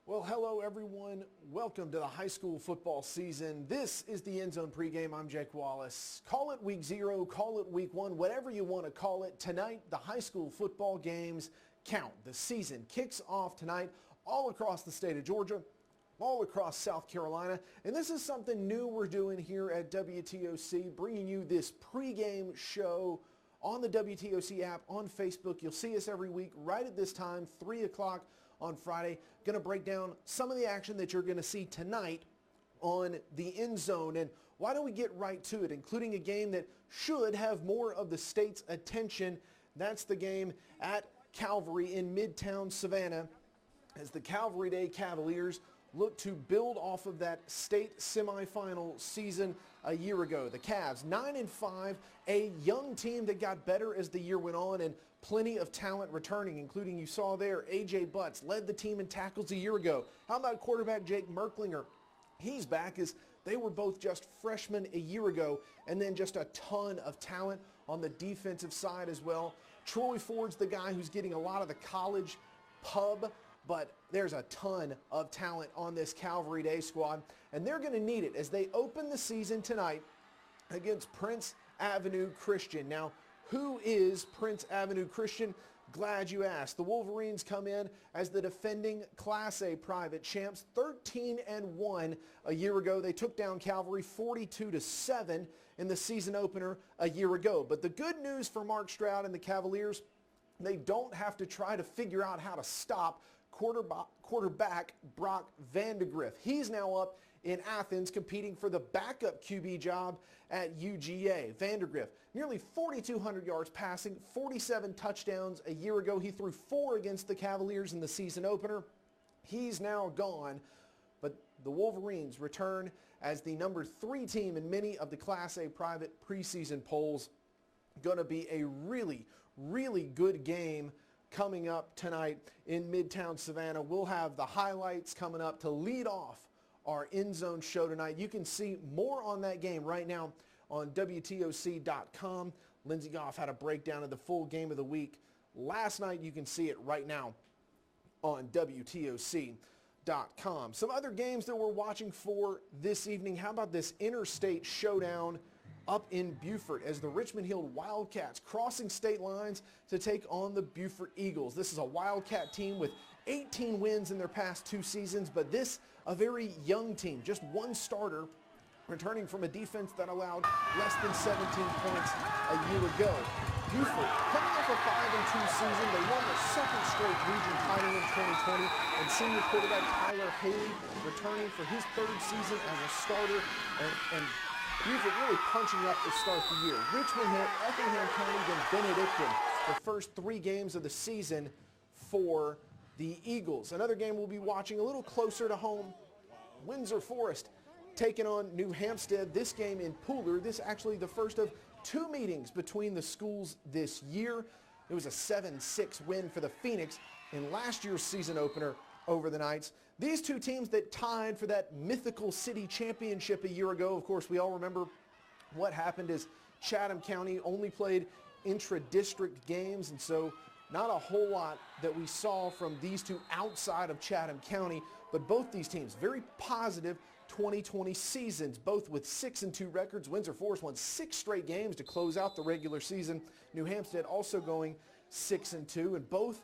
Well, hello everyone. Welcome to the high school football season. This is the End Zone Pregame. I'm Jake Wallace. Call it week 0, call it week 1, whatever you want to call it. Tonight, the high school football games count. The season kicks off tonight all across the state of Georgia, all across South Carolina. And this is something new we're doing here at WTOC, bringing you this pregame show on the WTOC app, on Facebook. You'll see us every week right at this time, 3 o'clock on Friday. Going to break down some of the action that you're going to see tonight on the End Zone. And why don't we get right to it, including a game that should have more of the state's attention. That's the game at Calvary in Midtown Savannah, as the Calvary Day Cavaliers look to build off of that state semifinal season a year ago. The Cavs, 9-5, a young team that got better as the year went on, and plenty of talent returning, including, you saw there, A.J. Butts led the team in tackles a year ago. How about quarterback Jake Merklinger? He's back, as they were both just freshmen a year ago, and then just a ton of talent on the defensive side as well. Troy Ford's the guy who's getting a lot of the college pub, but there's a ton of talent on this Calvary Day squad, and they're going to need it as they open the season tonight against Prince Avenue Christian. Now, who is Prince Avenue Christian? Glad you asked. The Wolverines come in as the defending Class A private champs, 13-1 a year ago. They took down Calvary 42-7 in the season opener a year ago. But the good news for Mark Stroud and the Cavaliers, they don't have to try to figure out how to stop quarterback Brock Vandegrift. He's now up in Athens competing for the backup QB job at UGA. Vandegrift, nearly 4,200 yards passing, 47 touchdowns a year ago. He threw 4 against the Cavaliers in the season opener. He's now gone, but the Wolverines return as the number 3 team in many of the Class A private preseason polls. Going to be a really, really good game coming up tonight in Midtown Savannah. We'll have the highlights coming up to lead off our End Zone show tonight. You can see more on that game right now on WTOC.com. Lindsey Goff had a breakdown of the full game of the week last night. You can see it right now on WTOC.com. Some other games that we're watching for this evening. How about this interstate showdown up in Beaufort as the Richmond Hill Wildcats crossing state lines to take on the Beaufort Eagles. This is a Wildcat team with 18 wins in their past 2 seasons, but this a very young team, just 1 starter returning from a defense that allowed less than 17 points a year ago. Beaufort, coming off a 5-2 season, they won the 2nd straight region title in 2020, and senior quarterback Tyler Haley returning for his 3rd season as a starter, and Beaufort really punching up to start the year. Richmond Hill, Effingham County, then Benedictine, the first 3 games of the season for the Eagles. Another game we'll be watching a little closer to home, Windsor Forest taking on New Hampstead. This game in Pooler, this actually the first of 2 meetings between the schools this year. It was a 7-6 win for the Phoenix in last year's season opener over the Knights. These 2 teams that tied for that mythical city championship a year ago. Of course, we all remember what happened is Chatham County only played intra-district games, and so not a whole lot that we saw from these 2 outside of Chatham County, but both these teams very positive 2020 seasons, both with 6-2 records. Windsor Forest won 6 straight games to close out the regular season. New Hampstead also going 6-2, and both,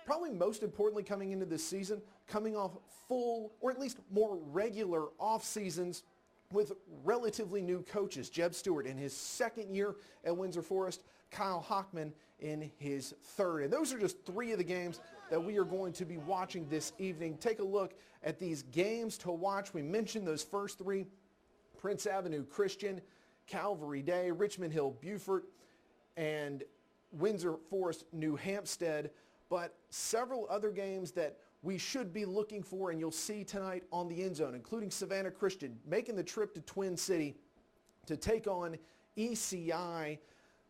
probably most importantly coming into this season, coming off full, or at least more regular off seasons with relatively new coaches. Jeb Stewart in his 2nd year at Windsor Forest, Kyle Hockman in his 3rd. And those are just 3 of the games that we are going to be watching this evening. Take a look at these games to watch. We mentioned those first 3, Prince Avenue Christian, Calvary Day, Richmond Hill Beaufort, and Windsor Forest New Hampstead. But several other games that we should be looking for, and you'll see tonight on the End Zone, including Savannah Christian making the trip to Twin City to take on ECI.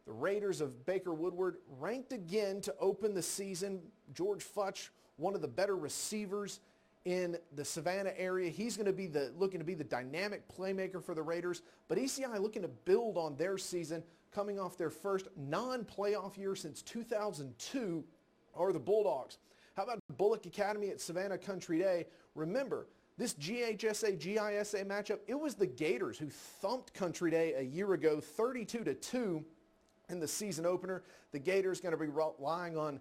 The Raiders of Baker Woodward ranked again to open the season. George Futch, one of the better receivers in the Savannah area. He's going to be looking to be the dynamic playmaker for the Raiders. But ECI looking to build on their season, coming off their first non-playoff year since 2002, are the Bulldogs. How about Bullock Academy at Savannah Country Day? Remember, this GHSA-GISA matchup, it was the Gators who thumped Country Day a year ago, 32-2 in the season opener. The Gators going to be relying on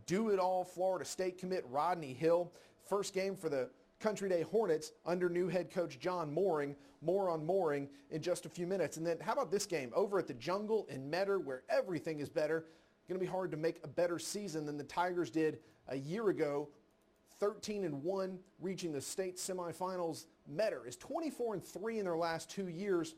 do-it-all Florida State commit Rodney Hill. First game for the Country Day Hornets under new head coach John Mooring. More on Mooring in just a few minutes. And then how about this game over at the Jungle in Metter, where everything is better? Going to be hard to make a better season than the Tigers did a year ago. 13-1, reaching the state semifinals. Metter is 24-3 in their last 2 years.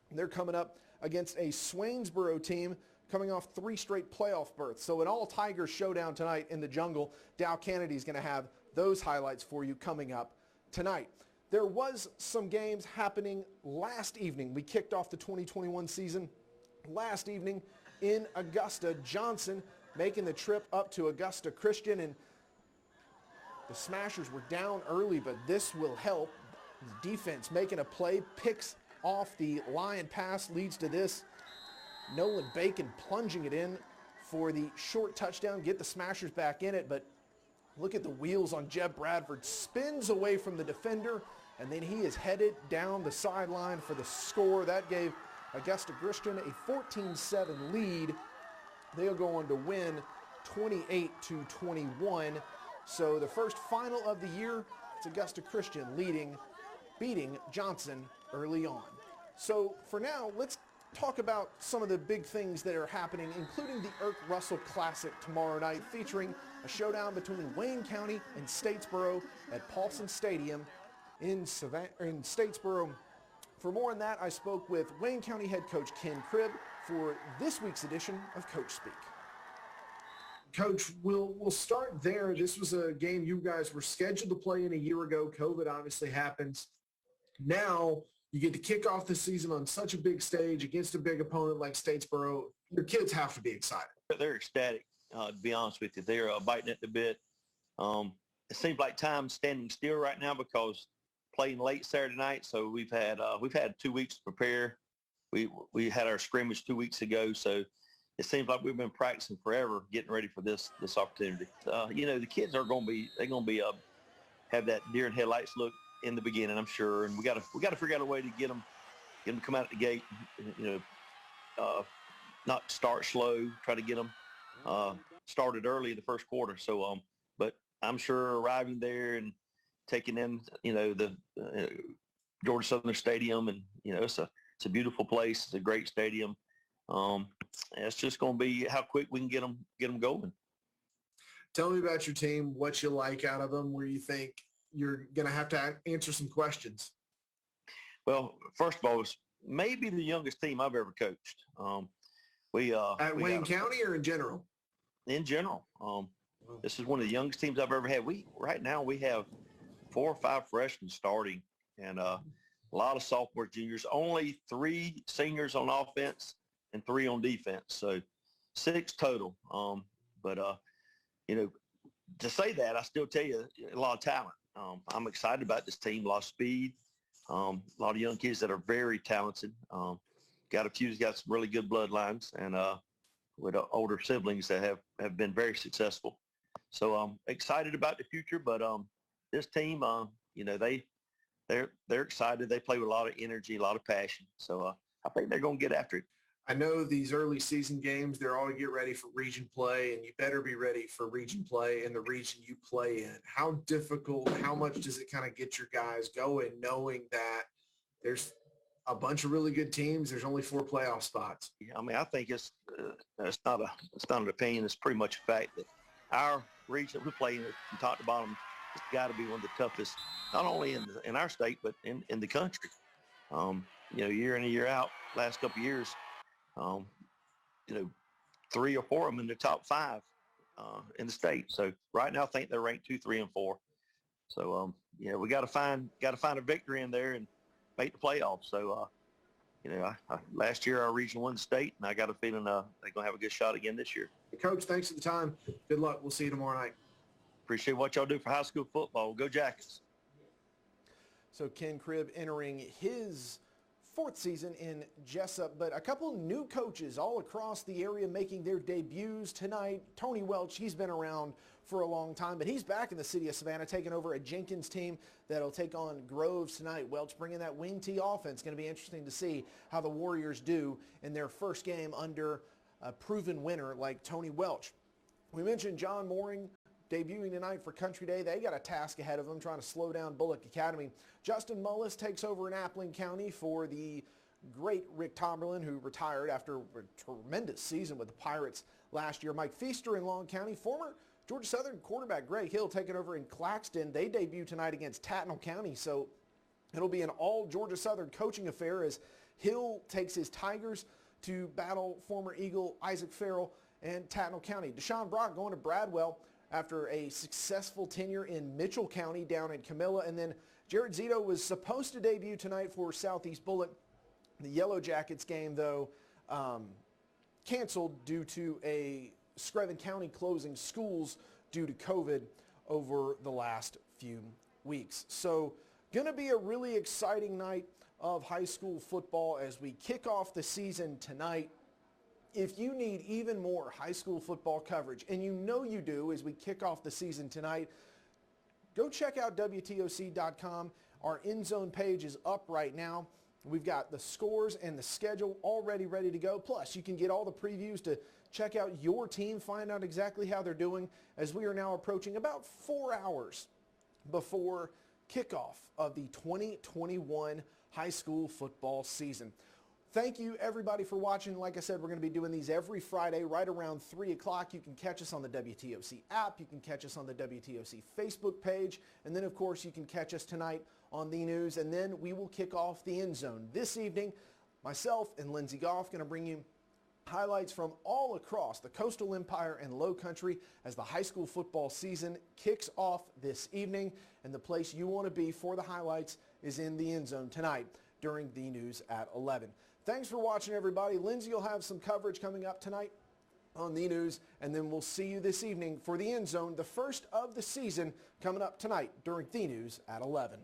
They're coming up against a Swainsboro team coming off 3 straight playoff berths. So an all-Tigers showdown tonight in the Jungle. Dow Kennedy's going to have those highlights for you coming up tonight. There was some games happening last evening. We kicked off the 2021 season last evening in Augusta. Johnson making the trip up to Augusta Christian, and the Smashers were down early, but this will help. The defense making a play, picks off the Lion pass, leads to this. Nolan Bacon plunging it in for the short touchdown, get the Smashers back in it, but look at the wheels on Jeb Bradford. Spins away from the defender, and then he is headed down the sideline for the score. That gave Augusta Christian a 14-7 lead. They'll go on to win 28-21. So the first final of the year, it's Augusta Christian beating Johnson early on. So for now, let's talk about some of the big things that are happening, including the Irk Russell Classic tomorrow night, featuring a showdown between Wayne County and Statesboro at Paulson Stadium in Statesboro. For more on that, I spoke with Wayne County head coach Ken Cribb for this week's edition of Coach Speak. Coach, we'll start there. This was a game you guys were scheduled to play in a year ago. COVID obviously happens. Now you get to kick off the season on such a big stage against a big opponent like Statesboro. Your kids have to be excited. They're ecstatic, to be honest with you. They're biting at the bit. It seems like time's standing still right now because playing late Saturday night, so we've had 2 weeks to prepare. We had our scrimmage 2 weeks ago, so it seems like we've been practicing forever, getting ready for this opportunity. The kids are going to be have that deer in headlights look in the beginning, I'm sure, and we got to figure out a way to get them to come out the gate, not start slow, try to get them started early in the first quarter. So, but I'm sure arriving there and taking in, the Georgia Southern Stadium, and it's a beautiful place. It's a great stadium. It's just going to be how quick we can get them going. Tell me about your team, what you like out of them, where you think you're going to have to answer some questions. Well, first of all, it's maybe the youngest team I've ever coached. At Wayne County or in general? In general. This is one of the youngest teams I've ever had. Right now we have 4 or 5 freshmen starting, and a lot of sophomore juniors, only 3 seniors on offense and 3 on defense. So 6 total. To say that, I still tell you a lot of talent. I'm excited about this team, a lot of speed, a lot of young kids that are very talented. Got a few that's got some really good bloodlines, and with older siblings that have been very successful. So I'm excited about the future, but this team, they're excited. They play with a lot of energy, a lot of passion. So I think they're going to get after it. I know these early season games, they're all get ready for region play, and you better be ready for region play in the region you play in. How difficult, how much does it kind of get your guys going, knowing that there's a bunch of really good teams, there's only 4 playoff spots? I mean, I think it's not an opinion. It's pretty much a fact that our region we play in from top to bottom has got to be one of the toughest, not only in our state, but in the country. Year in and year out, last couple of years, 3 or 4 of them in the top 5 in the state. So right now, I think they're ranked 2, 3, and 4. So we got to find a victory in there and make the playoffs. So last year our region won the state, and I got a feeling they're gonna have a good shot again this year. Coach, thanks for the time. Good luck. We'll see you tomorrow night. Appreciate what y'all do for high school football. Go Jackets. So Ken Cribb entering his 4th season in Jessup, but a couple new coaches all across the area making their debuts tonight. Tony Welch, he's been around for a long time, but he's back in the city of Savannah, taking over a Jenkins team that'll take on Groves tonight. Welch bringing that wing T offense. Going to be interesting to see how the Warriors do in their first game under a proven winner like Tony Welch. We mentioned John Mooring debuting tonight for Country Day. They got a task ahead of them trying to slow down Bullock Academy. Justin Mullis takes over in Appling County for the great Rick Tomberlin, who retired after a tremendous season with the Pirates last year. Mike Feaster in Long County. Former Georgia Southern quarterback Greg Hill taking over in Claxton. They debut tonight against Tattnall County, so it'll be an all Georgia Southern coaching affair as Hill takes his Tigers to battle former Eagle Isaac Farrell and Tattnall County. Deshaun Brock going to Bradwell after a successful tenure in Mitchell County down in Camilla. And then Jared Zito was supposed to debut tonight for Southeast Bullock. The Yellow Jackets game, though, canceled due to a Screven County closing schools due to COVID over the last few weeks. So going to be a really exciting night of high school football as we kick off the season tonight. If you need even more high school football coverage, and you know you do as we kick off the season tonight, go check out WTOC.com. Our End Zone page is up right now. We've got the scores and the schedule already ready to go. Plus, you can get all the previews to check out your team, find out exactly how they're doing as we are now approaching about 4 hours before kickoff of the 2021 high school football season. Thank you, everybody, for watching. Like I said, we're going to be doing these every Friday right around 3 o'clock. You can catch us on the WTOC app. You can catch us on the WTOC Facebook page. And then, of course, you can catch us tonight on the news. And then we will kick off the End Zone. This evening, myself and Lindsey Goff going to bring you highlights from all across the Coastal Empire and Low Country as the high school football season kicks off this evening. And the place you want to be for the highlights is in the End Zone tonight during the news at 11. Thanks for watching, everybody. Lindsey will have some coverage coming up tonight on the news, and then we'll see you this evening for the End Zone, the first of the season, coming up tonight during the news at 11.